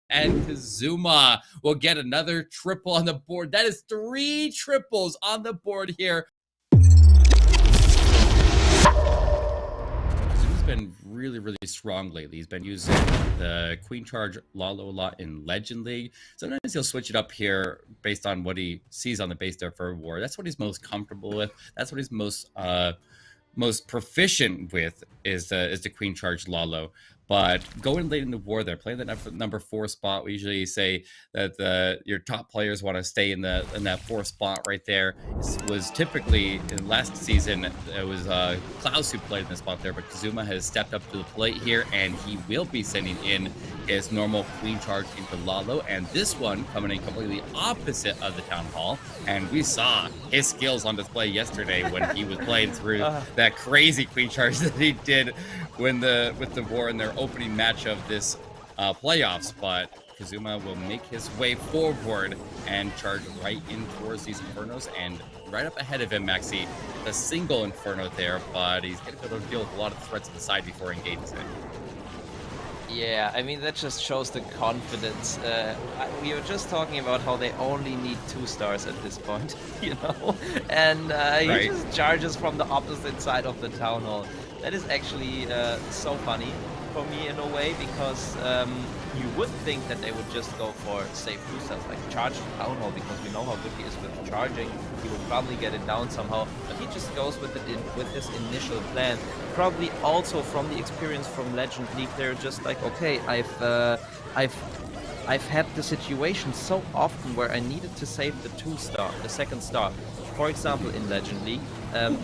And KAZUMA will get another triple on the board. That is 3 triples on the board here. KAZUMA's been really strong lately. He's been using the Queen Charge Lalo a lot in Legend League. Sometimes he'll switch it up here based on what he sees on the base there for war. That's what he's most comfortable with. That's what he's most proficient with is the Queen Charge Lalo. But going late in the war, they're playing the number 4 spot. We usually say that your top players want to stay in that 4th spot right there. This was typically in last season it was Klaus who played in the spot there, but KAZUMA has stepped up to the plate here, and he will be sending in his normal Queen Charge into Lalo, and this one coming in completely opposite of the Town Hall. And we saw his skills on display yesterday when he was playing through that crazy Queen Charge that he did with the war in their opening match of this playoffs. But KAZUMA will make his way forward and charge right in towards these Infernos, and right up ahead of him, Maxi, the single Inferno there, but he's going to be able to deal with a lot of threats to the side before he engages it. Yeah, I mean, that just shows the confidence. We were just talking about how they only need 2 stars at this point, you know? And he just charges from the opposite side of the Town Hall. That is actually so funny for me in a way, because you would think that they would just go for safe 2 stars, like charge the Town Hall, because we know how good he is with charging. He would probably get it down somehow, but he just goes with it with his initial plan. Probably also from the experience from Legend League, they're just like, okay, I've had the situation so often where I needed to save the 2nd star. For example, in Legend League,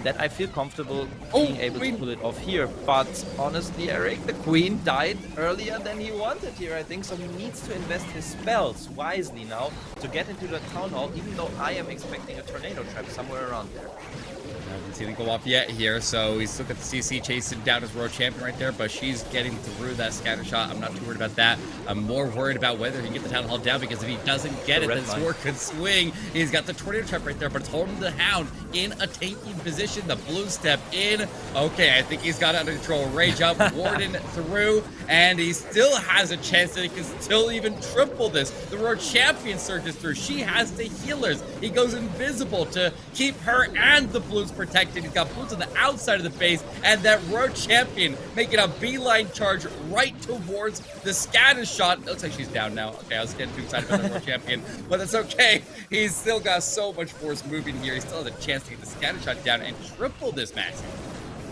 that I feel comfortable being able to pull it off here. But honestly, Eric, the Queen died earlier than he wanted here, I think. So he needs to invest his spells wisely now to get into the Town Hall, even though I am expecting a Tornado Trap somewhere around there. I haven't seen it go off yet here, so he's still got the CC chasing down his World Champion right there, but she's getting through that scatter shot. I'm not too worried about that. I'm more worried about whether he can get the Town Hall down, because if he doesn't get it, then Sword could swing. He's got the Tornado Trap right there, but it's holding the Hound in a tanky position. The blue step in. Okay, I think he's got it under control. Rage up, Warden through, and he still has a chance that he can still even triple this. The World Champion surges through. She has the healers. He goes invisible to keep her and the blues protected. He's got blues on the outside of the base, and that World Champion making a beeline charge right towards the scatter shot. It looks like she's down now. Okay, I was getting too excited about the World Champion, but that's okay. He's still got so much force moving here. He still has a chance to get the scatter shot down and triple this match.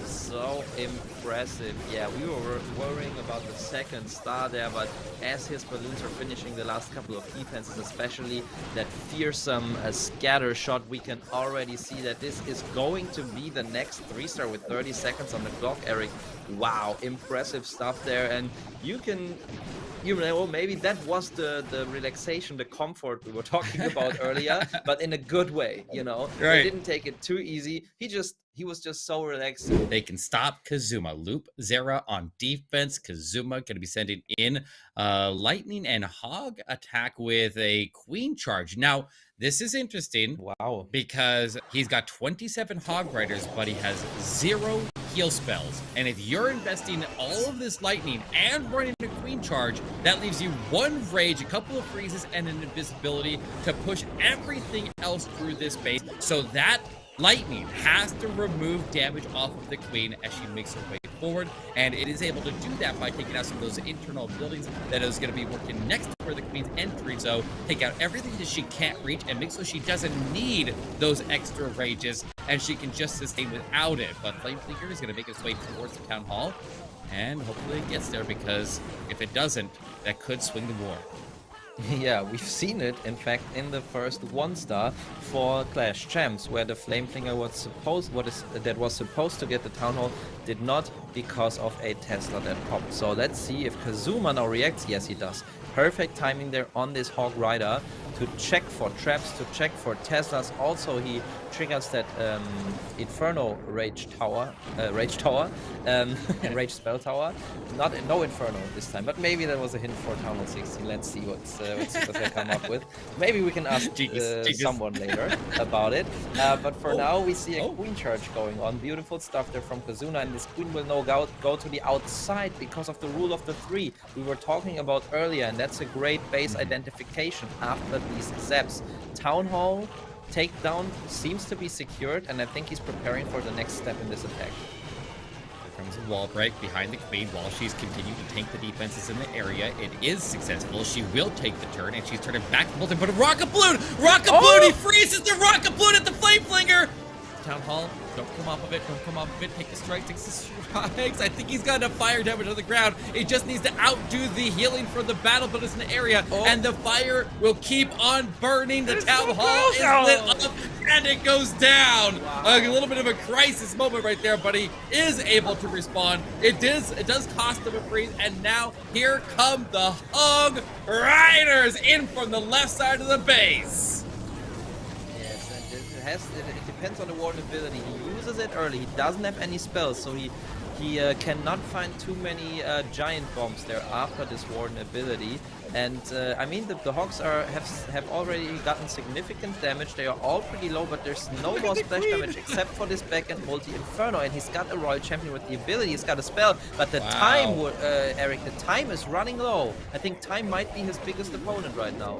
So impressive. Yeah, we were worrying about the 2nd star there, but as his balloons are finishing the last couple of defenses, especially that fearsome scatter shot, we can already see that this is going to be the next 3-star with 30 seconds on the clock, Eric. Wow, impressive stuff there. And you can, you know, maybe that was the relaxation, the comfort we were talking about earlier, but in a good way, you know. They didn't take it too easy. He was just so relaxed. They can stop KAZUMA. Loop Zera on defense. KAZUMA going to be sending in Lightning and Hog attack with a Queen Charge. Now, this is interesting. Wow. Because he's got 27 Hog Riders, but he has 0 heal spells. And if you're investing all of this Lightning and running a Queen Charge, that leaves you 1 Rage, a couple of freezes, and an invisibility to push everything else through this base. So that Lightning has to remove damage off of the Queen as she makes her way forward, and it is able to do that by taking out some of those internal buildings that is going to be working next to where the Queen's entry. So take out everything that she can't reach and make so she doesn't need those extra rages, and she can just sustain without it. But Flameflicker is going to make its way towards the Town Hall, and hopefully it gets there, because if it doesn't, that could swing the war. Yeah, we've seen it, in fact, in the first 1-star for Clash Champs, where the Flameflinger was supposed to get the Town Hall, did not, because of a Tesla that popped. So let's see if KAZUMA now reacts. Yes, he does. Perfect timing there on this Hog Rider to check for traps, to check for Teslas. Also, he triggers that Inferno Rage Tower, Rage Spell Tower. No Inferno this time, but maybe that was a hint for Town Hall 16. Let's see what Supercell come up with. Maybe we can ask someone later about it. But for now, we see a Queen Charge going on. Beautiful stuff there from KAZUMA, and this Queen will no doubt go to the outside because of the rule of the 3 we were talking about earlier, and that's a great base identification after these zaps. Town Hall takedown seems to be secured, and I think he's preparing for the next step in this attack. Here comes a wall break behind the Queen while she's continuing to tank the defenses in the area. It is successful. She will take the turn, and she's turning back to but a Rocket Balloon! Rocket Balloon! He freezes the Rocket Balloon at the Flame Flinger! Town Hall, don't come off of it, don't come off of it, take the strike, takes the strikes. I think he's got enough fire damage on the ground. He just needs to outdo the healing from the battle builders in the area, and the fire will keep on burning. The Town Hall is lit up, and it goes down. Wow. A little bit of a crisis moment right there, but he is able to respond. It does cost him a freeze, and now here come the Hog Riders in from the left side of the base. It depends on the Warden ability. He uses it early. He doesn't have any spells, so he cannot find too many giant bombs there after this Warden ability. And I mean, the Hogs have already gotten significant damage. They are all pretty low, but there's no more splash damage except for this back-end multi-inferno. And he's got a Royal Champion with the ability. He's got a spell, but the time, Eric, the time is running low. I think time might be his biggest opponent right now.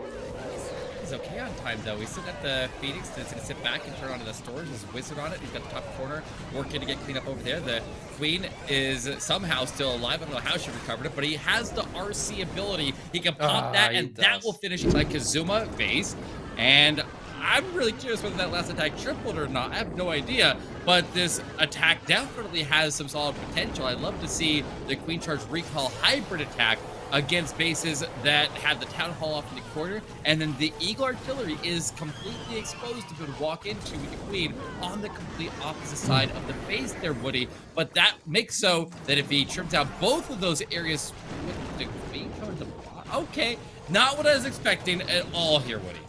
He's okay on time, though. He's sitting at the Phoenix. He's going to sit back and turn onto the storage. There's a Wizard on it. He's got the top corner working to get cleaned up over there. The Queen is somehow still alive. I don't know how she recovered it, but he has the RC ability. He can pop that, and that will finish like KAZUMA base. And I'm really curious whether that last attack tripled or not. I have no idea, but this attack definitely has some solid potential. I'd love to see the Queen Charge Recall hybrid attack against bases that have the Town Hall off in the corner, and then the Eagle Artillery is completely exposed to walk into the Queen on the complete opposite side of the base there, Woody. But that makes so that if he trims out both of those areas with the Queen coming to the bottom, okay, not what I was expecting at all here, Woody.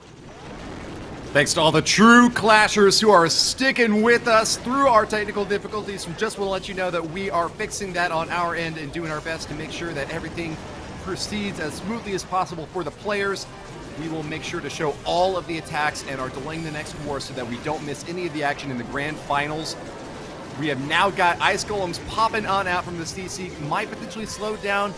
Thanks to all the true Clashers who are sticking with us through our technical difficulties. We just want to let you know that we are fixing that on our end and doing our best to make sure that everything proceeds as smoothly as possible for the players. We will make sure to show all of the attacks and are delaying the next war so that we don't miss any of the action in the grand finals. We have now got Ice Golems popping on out from the CC. Might potentially slow down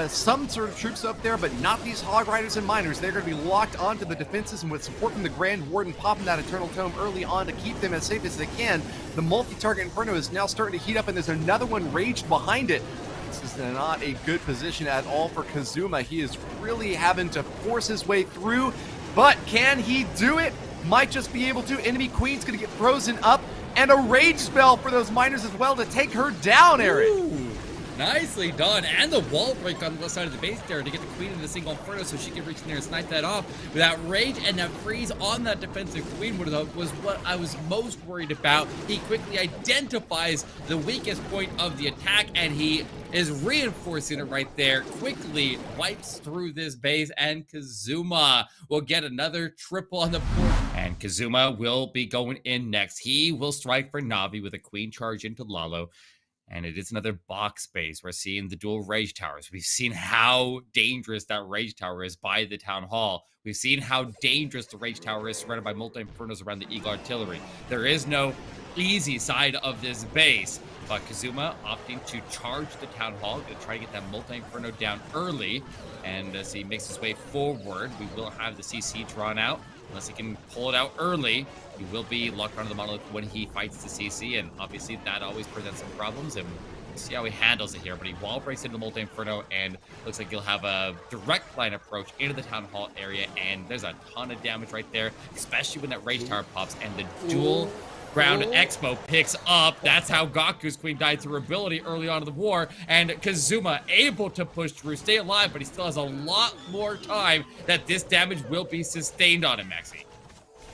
some sort of troops up there, but not these Hog Riders and Miners. They're going to be locked onto the defenses, and with support from the Grand Warden popping that Eternal Tome early on to keep them as safe as they can. The multi-target Inferno is now starting to heat up, and there's another one raged behind it. This is not a good position at all for KAZUMA. He is really having to force his way through, but can he do it? Might just be able to. Enemy Queen's going to get frozen up, and a rage spell for those Miners as well to take her down, Eric. Ooh, nicely done. And the wall break on the left side of the base there to get the Queen in the single Inferno so she can reach in there and snipe that off. Without rage and that freeze on that defensive Queen was what I was most worried about. He quickly identifies the weakest point of the attack, and he is reinforcing it right there. Quickly wipes through this base, and KAZUMA will get another triple on the board. And KAZUMA will be going in next. He will strike for NAVI with a Queen Charge into Lalo. And it is another box base. We're seeing the dual Rage Towers. We've seen how dangerous that Rage Tower is by the Town Hall. We've seen how dangerous the Rage Tower is surrounded by multi-infernos around the Eagle Artillery. There is no easy side of this base. But KAZUMA opting to charge the Town Hall to try to get that multi-inferno down early. And as he makes his way forward, we will have the CC drawn out. Unless he can pull it out early, he will be locked onto the monolith when he fights the CC, and obviously that always presents some problems, and we'll see how he handles it here. But he wall breaks into the multi-inferno, and looks like he'll have a direct line approach into the Town Hall area, and there's a ton of damage right there, especially when that Rage Tower pops, and the dual Ground Expo picks up. That's how Gaku's Queen died through ability early on in the war, and KAZUMA able to push through, stay alive, but he still has a lot more time that this damage will be sustained on him, Maxi.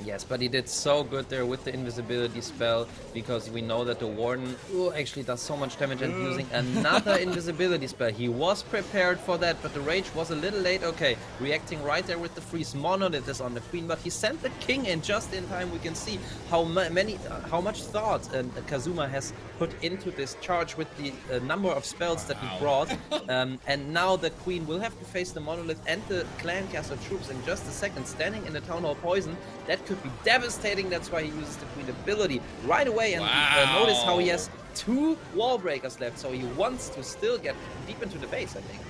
Yes, but he did so good there with the invisibility spell, because we know that the Warden actually does so much damage, and using another invisibility spell. He was prepared for that, but the Rage was a little late. Okay, reacting right there with the freeze. Monolith is on the Queen, but he sent the King in just in time. We can see how much thought KAZUMA has put into this charge with the number of spells that he brought. And now the Queen will have to face the Monolith and the Clan Castle troops in just a second, standing in the Town Hall Poison. That could be devastating. That's why he uses the Queen ability right away. And notice how he has 2 wall breakers left, so he wants to still get deep into the base, I think.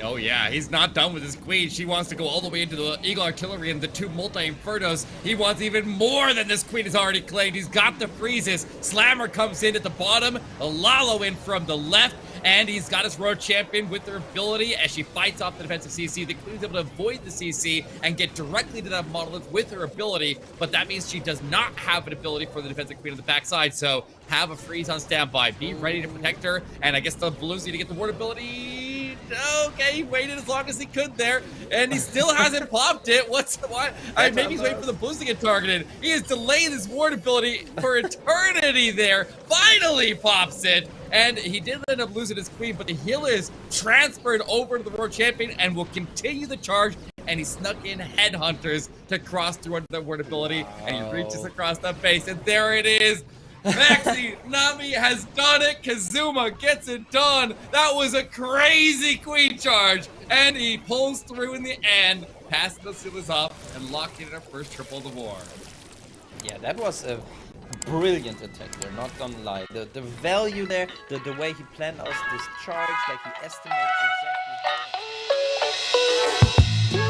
Oh yeah, he's not done with his queen. She wants to go all the way into the Eagle Artillery and the 2 multi-infernos. He wants even more than this queen has already claimed. He's got the freezes. Slammer comes in at the bottom. Lalo in from the left. And he's got his road champion with her ability as she fights off the defensive CC. The queen's able to avoid the CC and get directly to that monolith with her ability, but that means she does not have an ability for the defensive queen on the backside. So have a freeze on standby. Be ready to protect her. And I guess the Blues need to get the ward ability. Okay, he waited as long as he could there, and he still hasn't popped it. Why? Maybe he's waiting for the Blues to get targeted. He is delaying his ward ability for eternity there. Finally pops it. And he did end up losing his queen, but the healer is transferred over to the world champion and will continue the charge. And he snuck in headhunters to cross through under the word ability, and he reaches across the base, and there it is. Maxi, NAVI has done it. KAZUMA gets it done. That was a crazy queen charge, and he pulls through in the end, passing the Silas off and locking in our first triple of the war. Yeah, that was a brilliant attack there, not gonna lie. The value there, the way he planned out this charge, like he estimated exactly how...